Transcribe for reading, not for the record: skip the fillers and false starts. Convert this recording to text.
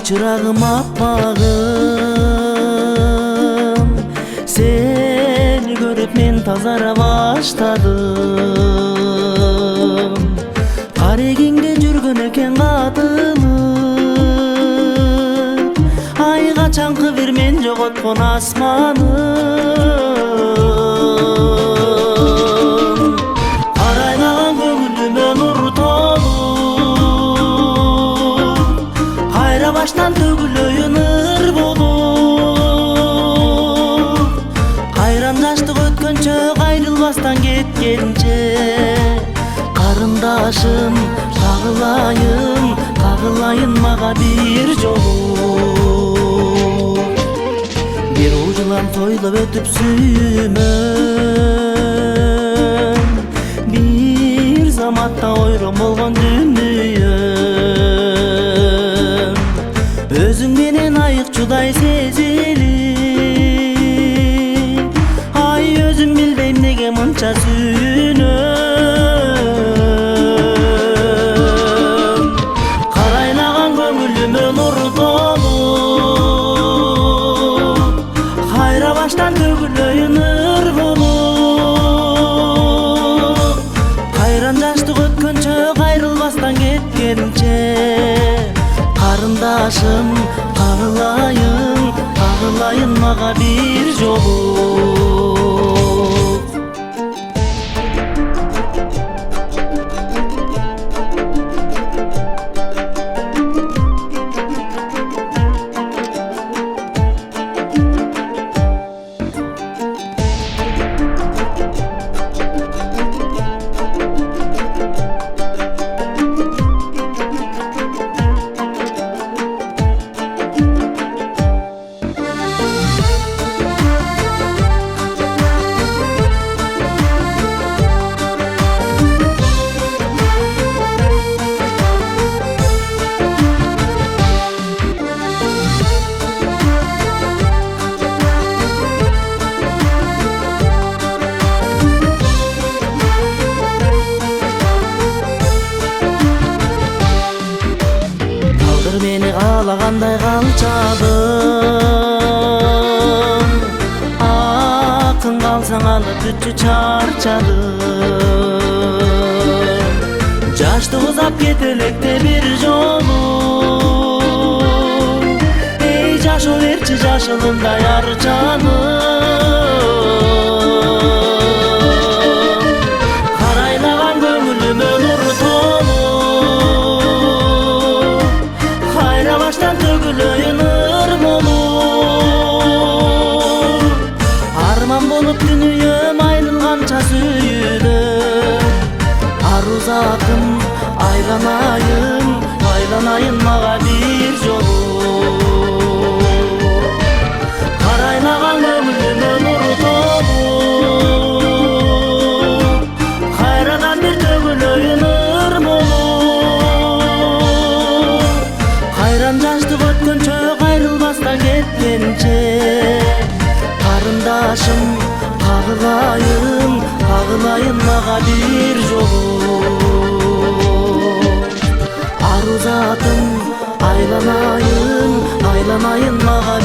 чырагым аппагым, сени көрүп мен тазара баштадым. Карегеңде жүргөн экен катылып, ай качанкы бир мен жоготкон асманым. Карайлаган көңүлүмө нур толуп, кайра баштан төгүлөйүн ыр болуп. Кайран жаштык өткөнчө кайрылбастан кеткенче, карындашым кагылайын мага бир жолу. Бир ужулам тойлоп өтүп сүйүмөн, бир заматта ойрон болгон дүнүйөм. Өзүң менен айыкчудай сезилип, ай өзүм билбейм неге мынча сүйүнөм. Карайлаган көңүлүмө нур толуп, кайра баштан төгүлөйүн ыр болуп. Кайран жаштык өткөнчө кайрылбастан кеткенче, карындашым кагылайын мага бир жолу. Мени каалагандай калчадым, акын калсаң алып бүтчү чарчадым. Жаштык узап кете электе бир жолу, эй жашоо берчи жашылымдай арчаным. Карайлаган көңүлүмө нур толуп, кайра баштан төгүлөйүн ыр болуп. Арман болуп дүнүйөм айнылганча сүйүнөм. Ару затым айланайын мага бир жолу. Карайлаган көңүлүмө нур толуп, кайрадан бир төгүлөйүн ыр болуп. Кайран жаштык өткөнчө кайрылбастан кеткенче, карындашым кагылайын мага бир жолу. Ару затым айланайын мага